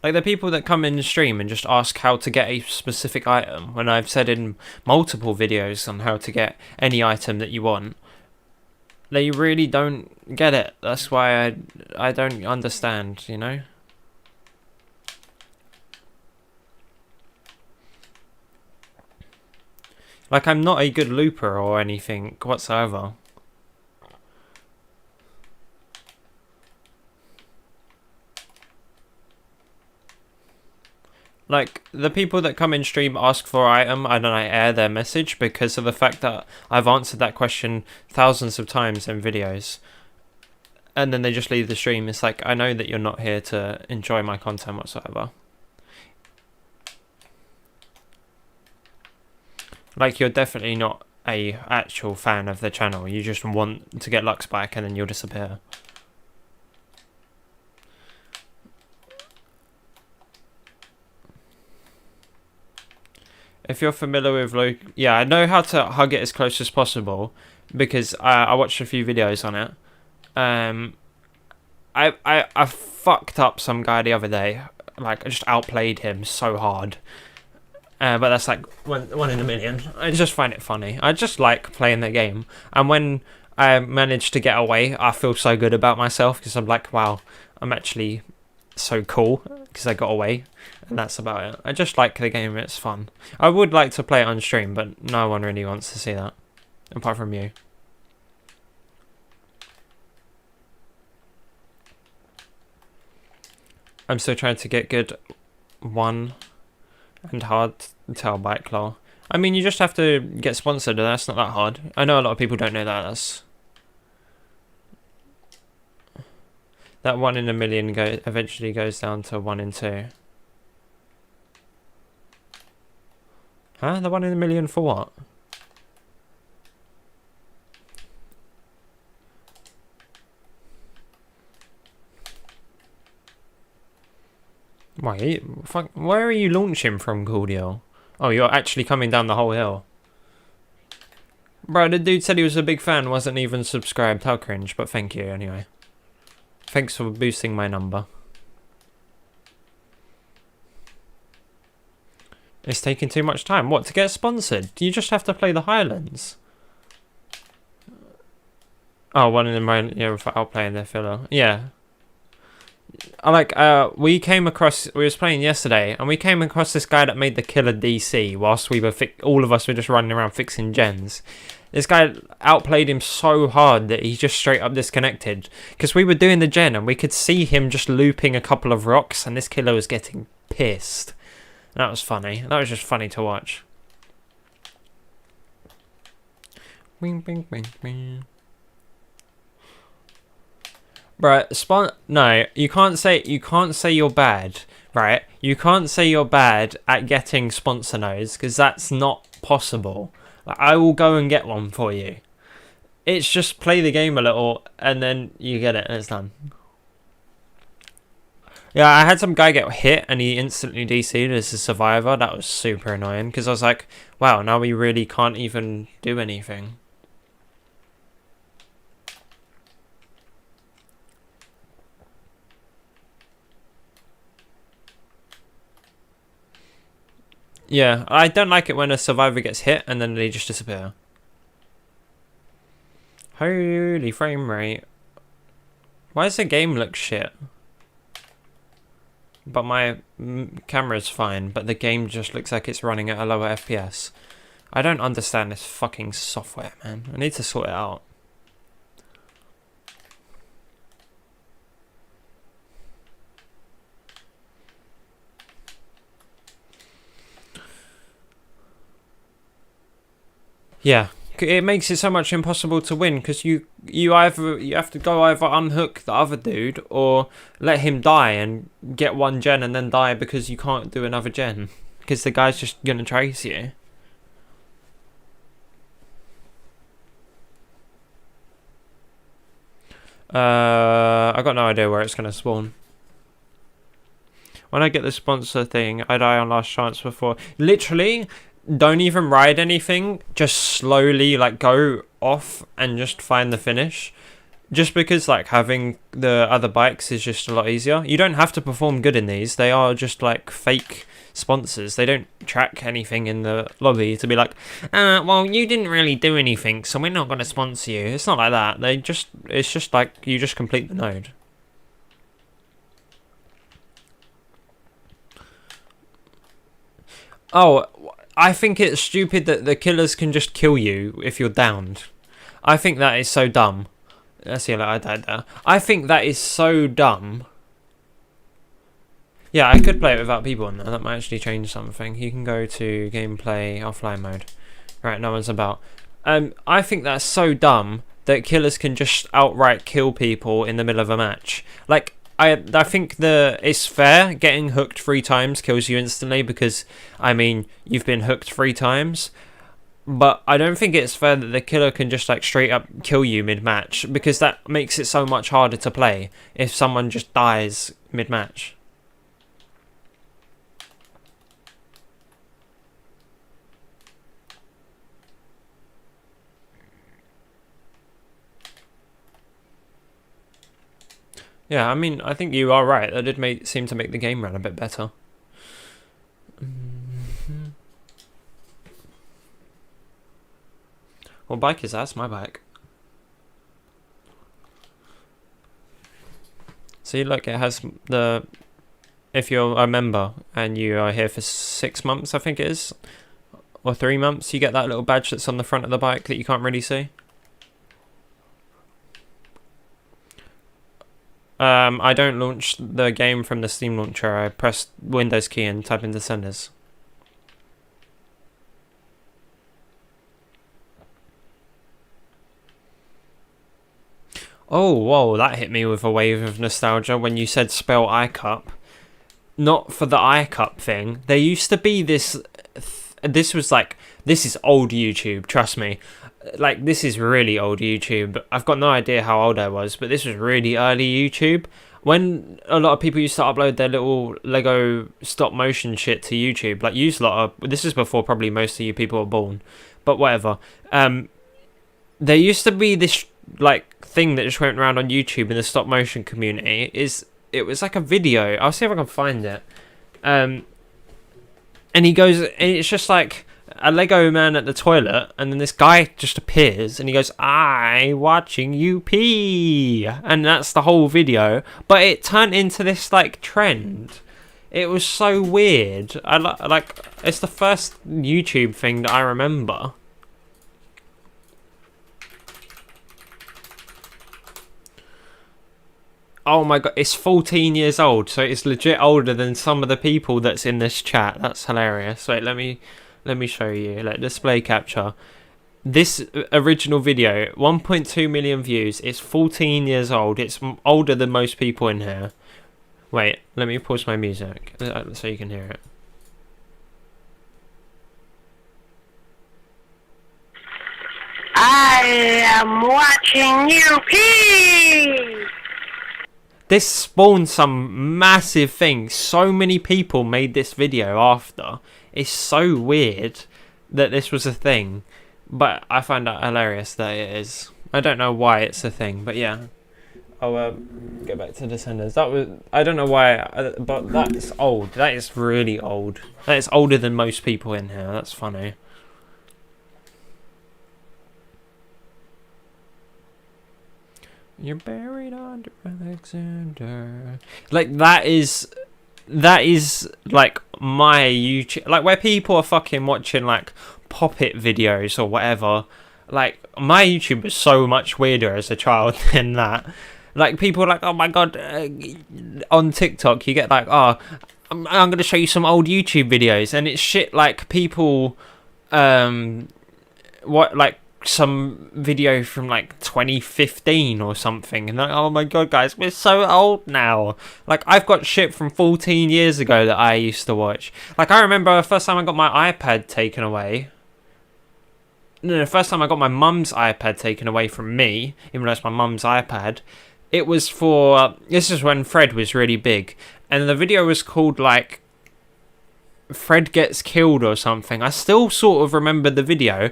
Like, the people that come in the stream and just ask how to get a specific item, when I've said in multiple videos on how to get any item that you want, they really don't get it. That's why I don't understand, you know? Like, I'm not a good looper or anything whatsoever. Like, the people that come in stream ask for an item and then I air their message because of the fact that I've answered that question thousands of times in videos. And then they just leave the stream. It's like, I know that you're not here to enjoy my content whatsoever. Like, you're definitely not a actual fan of the channel. You just want to get Lux back and then you'll disappear. If you're familiar with Loki... Yeah, I know how to hug it as close as possible because I watched a few videos on it. I fucked up some guy the other day. Like, I just outplayed him so hard. But that's like one in a million. I just find it funny. I just like playing the game. And when I manage to get away, I feel so good about myself because I'm like, wow, I'm actually so cool because I got away. And that's about it. I just like the game. It's fun. I would like to play it on stream, but no one really wants to see that. Apart from you. I'm still trying to get good one and hard tail bite claw. I mean, you just have to get sponsored, and that's not that hard. I know a lot of people don't know that. That 1 in a million eventually goes down to 1 in 2. Huh? The 1 in a million for what? Wait, fuck, where are you launching from, Cordial? Oh, you're actually coming down the whole hill. Bro, the dude said he was a big fan, wasn't even subscribed. How cringe, but thank you anyway. Thanks for boosting my number. It's taking too much time. What, to get sponsored? You just have to play the Highlands. Oh, one of them, yeah, for outplaying their filler. Yeah. We came across, we was playing yesterday, and we came across this guy that made the killer DC whilst we were, all of us were just running around fixing gens. This guy outplayed him so hard that he just straight up disconnected. Because we were doing the gen, and we could see him just looping a couple of rocks, and this killer was getting pissed. That was funny. That was just funny to watch. Wing, wing, wing, wing. Right, no, you can't say you're bad, right? You can't say you're bad at getting sponsor nodes, because that's not possible. Like, I will go and get one for you. It's just play the game a little, and then you get it, and it's done. Yeah, I had some guy get hit, and he instantly DC'd as a survivor. That was super annoying, because I was like, wow, now we really can't even do anything. Yeah, I don't like it when a survivor gets hit and then they just disappear. Holy frame rate. Why does the game look shit? But my camera's fine, but the game just looks like it's running at a lower FPS. I don't understand this fucking software, man. I need to sort it out. Yeah, it makes it so much impossible to win because you have to go either unhook the other dude or let him die and get one gen and then die because you can't do another gen because the guy's just gonna trace you. I got no idea where it's gonna spawn. When I get the sponsor thing, I die on last chance before. Literally, don't even ride anything. Just slowly, like, go off and just find the finish. Just because, like, having the other bikes is just a lot easier. You don't have to perform good in these. They are just, like, fake sponsors. They don't track anything in the lobby to be like, well, you didn't really do anything, so we're not going to sponsor you. It's not like that. It's just like, you just complete the node. Oh, I think it's stupid that the killers can just kill you if you're downed. I think that is so dumb. Let's see, I died there. I think that is so dumb. Yeah, I could play it without people on there. That might actually change something. You can go to gameplay offline mode. Right, no one's about. I think that's so dumb that killers can just outright kill people in the middle of a match. Like, I think it's fair. Getting hooked 3 times kills you instantly because, I mean, you've been hooked 3 times. But I don't think it's fair that the killer can just, like, straight up kill you mid-match because that makes it so much harder to play if someone just dies mid-match. Yeah, I mean, I think you are right. That did seem to make the game run a bit better. What bike is that? That's my bike. See, look, it has the... If you're a member and you are here for 6 months, I think it is, or 3 months, you get that little badge that's on the front of the bike that you can't really see. I don't launch the game from the Steam launcher. I press Windows key and type in Descenders. Oh, whoa, that hit me with a wave of nostalgia when you said spell iCup. Not for the iCup thing. There used to be this... This was like... This is old YouTube, trust me. Like, this is really old YouTube. I've got no idea how old I was, but this was really early YouTube. When a lot of people used to upload their little Lego stop motion shit to YouTube, like, this is before probably most of you people were born, but whatever. There used to be this, like, thing that just went around on YouTube in the stop motion community. It was like a video. I'll see if I can find it. And he goes, and it's just like a Lego man at the toilet, and then this guy just appears, and he goes, "I watching you pee," and that's the whole video. But it turned into this like trend. It was so weird. Like it's the first YouTube thing that I remember. Oh my god, it's 14 years old, so it's legit older than some of the people that's in this chat. That's hilarious. Wait, let me show you. Like display capture. This original video, 1.2 million views. It's 14 years old. It's older than most people in here. Wait, let me pause my music so you can hear it. I am watching you pee! This spawned some massive thing. So many people made this video after. It's so weird that this was a thing. But I find that hilarious that it is. I don't know why it's a thing, but yeah. I'll get back to Descenders. That was, I don't know why, but that's old. That is really old. That is older than most people in here. That's funny. You're buried under Alexander. Like that is like my YouTube, like where people are fucking watching like Poppet videos or whatever. Like my YouTube was so much weirder as a child than that. Like people are like, oh my god, on TikTok you get like, oh, I'm gonna show you some old YouTube videos, and it's shit like people, what like some video from like 2015 or something, and like, oh my god guys, we're so old now. Like I've got shit from 14 years ago that I used to watch. Like I remember the first time I got my iPad taken away. No, the first time I got my mum's iPad taken away from me, even though it's my mum's iPad, it was for, this is when Fred was really big, and the video was called like Fred Gets Killed or something. I still sort of remember the video.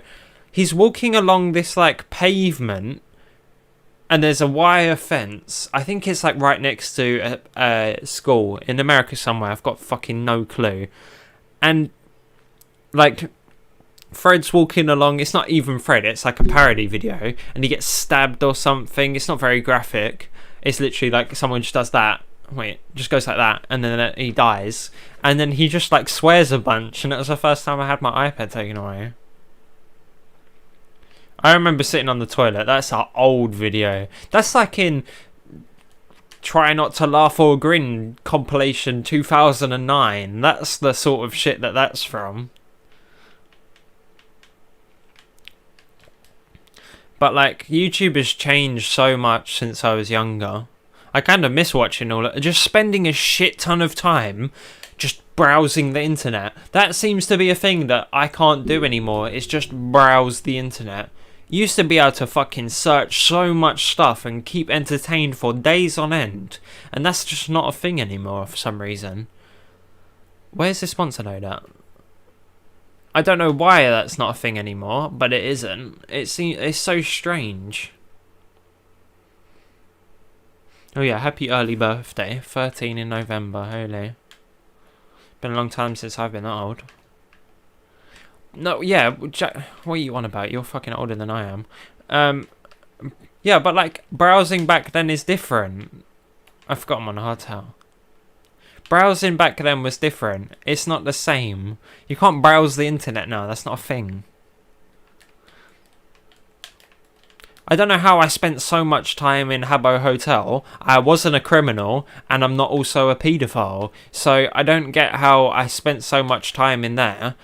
He's walking along this like pavement, and there's a wire fence. I think it's like right next to a school in America somewhere. I've got fucking no clue. And like Fred's walking along. It's not even Fred. It's like a parody video, and he gets stabbed or something. It's not very graphic. It's literally like someone just does that. Wait, just goes like that, and then he dies. And then he just like swears a bunch, and it was the first time I had my iPad taken away. I remember sitting on the toilet. That's an old video. That's like in Try Not to Laugh or Grin compilation 2009. That's the sort of shit that's from. But like YouTube has changed so much since I was younger. I kind of miss watching all that. Just spending a shit ton of time just browsing the internet. That seems to be a thing that I can't do anymore. It's just browse the internet. Used to be able to fucking search so much stuff and keep entertained for days on end. And that's just not a thing anymore for some reason. Where's the sponsor load at? I don't know why that's not a thing anymore, but it isn't. It's so strange. Oh yeah, happy early birthday. 13 in November, holy. Been a long time since I've been that old. No, yeah, Jack, what are you on about? You're fucking older than I am. Yeah, but like, browsing back then is different. I forgot I'm on a hotel. Browsing back then was different. It's not the same. You can't browse the internet now. That's not a thing. I don't know how I spent so much time in Habbo Hotel. I wasn't a criminal, and I'm not also a paedophile. So I don't get how I spent so much time in there.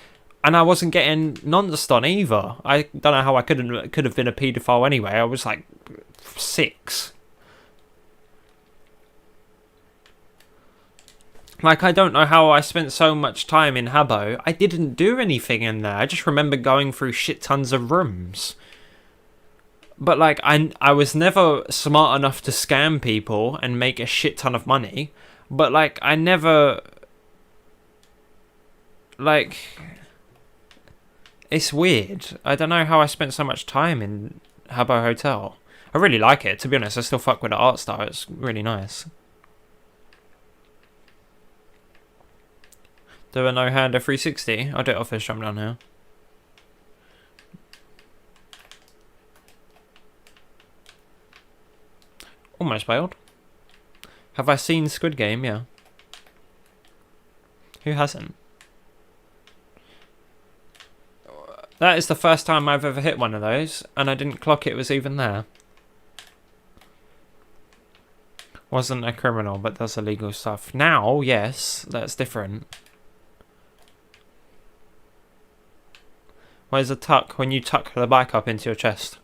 And I wasn't getting nonced on either. I don't know how I could have been a paedophile anyway. I was like 6. Like, I don't know how I spent so much time in Habbo. I didn't do anything in there. I just remember going through shit tons of rooms. But like, I was never smart enough to scam people and make a shit ton of money. But like, I never... Like... It's weird. I don't know how I spent so much time in Habbo Hotel. I really like it, to be honest. I still fuck with the art style. It's really nice. Do a no-hander 360? I'll do it off this jump down here. Almost failed. Have I seen Squid Game? Yeah. Who hasn't? That is the first time I've ever hit one of those, and I didn't clock it was even there. Wasn't a criminal, but does illegal stuff. Now, yes, that's different. Where's a tuck? When you tuck the bike up into your chest.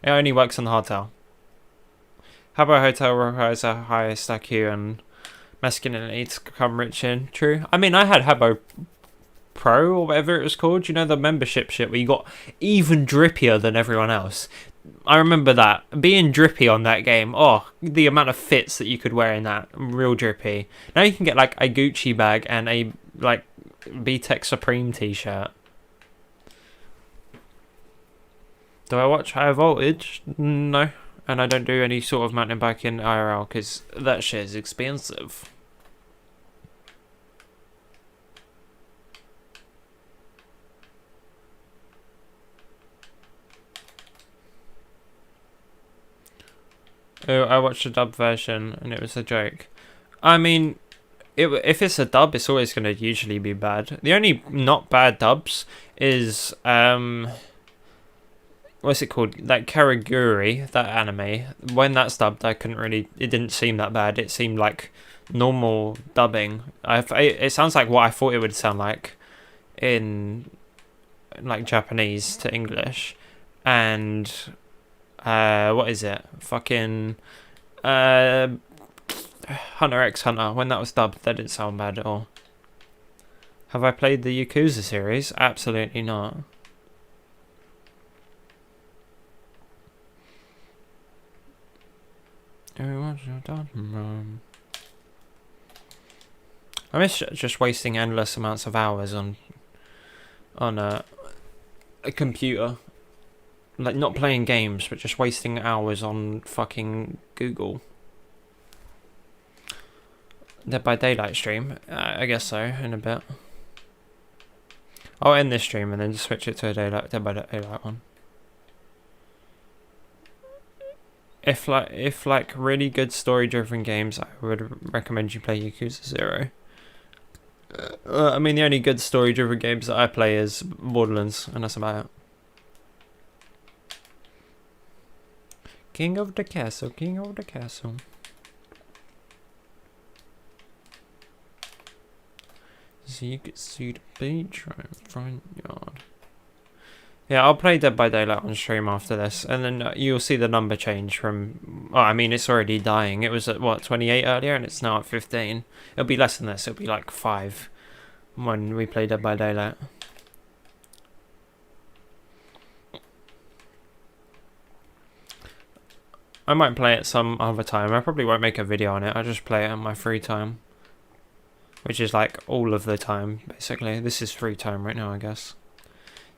It only works on the hardtail. Habbo Hotel requires a highest IQ and masculinity to come rich in. True. I mean, I had Habbo Pro or whatever it was called. You know, the membership shit where you got even drippier than everyone else. I remember that. Being drippy on that game. Oh, the amount of fits that you could wear in that. Real drippy. Now you can get like a Gucci bag and a like B-Tech Supreme t-shirt. Do I watch High Voltage? No. And I don't do any sort of mountain biking IRL because that shit is expensive. Oh, I watched the dub version and it was a joke. I mean, if it's a dub, it's always going to usually be bad. The only not bad dubs is what's it called? That Karaguri, that anime. When that's dubbed, I couldn't really. It didn't seem that bad. It seemed like normal dubbing. It sounds like what I thought it would sound like in like Japanese to English, and what is it? Fucking Hunter x Hunter. When that was dubbed, that didn't sound bad at all. Have I played the Yakuza series? Absolutely not. I miss just wasting endless amounts of hours on a computer. Like, not playing games, but just wasting hours on fucking Google. Dead by Daylight stream? I guess so, in a bit. I'll end this stream and then just switch it to a Dead by Daylight one. If really good story-driven games, I would recommend you play Yakuza 0. I mean, the only good story-driven games that I play is Borderlands, and that's about it. King of the castle, king of the castle. So you can see the beach right in front yard. Yeah, I'll play Dead by Daylight on stream after this, and then you'll see the number change from... Oh, I mean, it's already dying. It was at, what, 28 earlier, and it's now at 15. It'll be less than this. It'll be like 5 when we play Dead by Daylight. I might play it some other time. I probably won't make a video on it. I'll just play it in my free time. Which is like all of the time, basically. This is free time right now, I guess.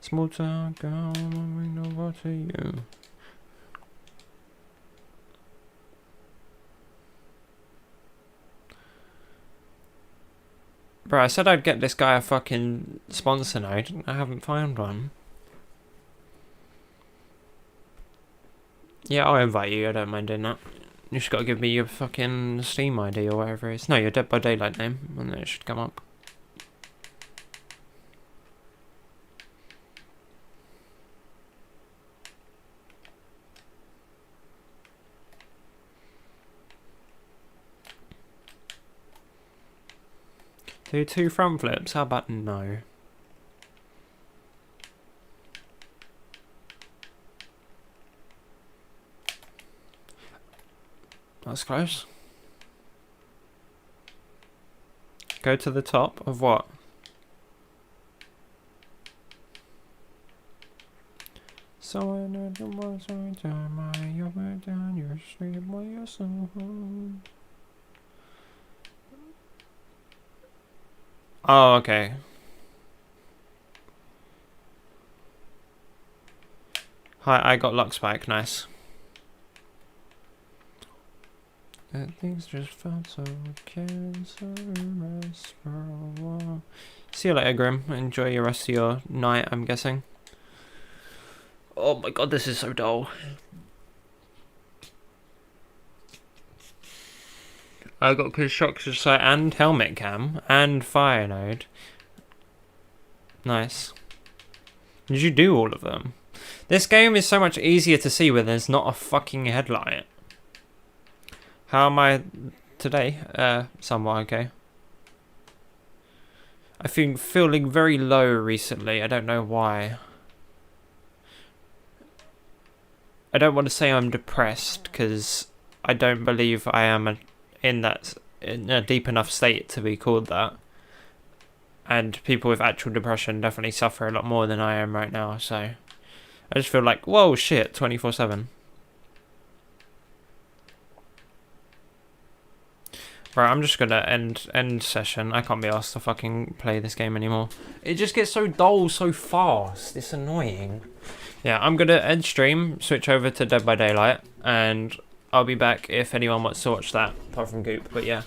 Small town girl, I know what to you. Bro, I said I'd get this guy a fucking sponsor node. I haven't found one. Yeah, I'll invite you. I don't mind doing that. You just gotta give me your fucking Steam ID or whatever it is. No, your Dead by Daylight name, and then it should come up. Do 2 front flips? How about no? That's close. Go to the top of what? So I know the most of the time I went down your street while you're so home. Oh, okay. Hi, I got luck spike, nice. Things just felt so cancerous for a while. See you later, Grim. Enjoy your rest of your night, I'm guessing. Oh my god, this is so dull. I got construction site and helmet cam and fire node. Nice. Did you do all of them? This game is so much easier to see when there's not a fucking headlight. How am I today? Somewhat okay. I've been feeling very low recently. I don't know why. I don't want to say I'm depressed because I don't believe I am in a deep enough state to be called that. And people with actual depression definitely suffer a lot more than I am right now. So I just feel like, whoa, shit, 24/7. Right, I'm just gonna end session. I can't be asked to fucking play this game anymore. It just gets so dull so fast. It's annoying. Yeah, I'm gonna end stream, switch over to Dead by Daylight, and I'll be back if anyone wants to watch that, apart from Goop. But yeah.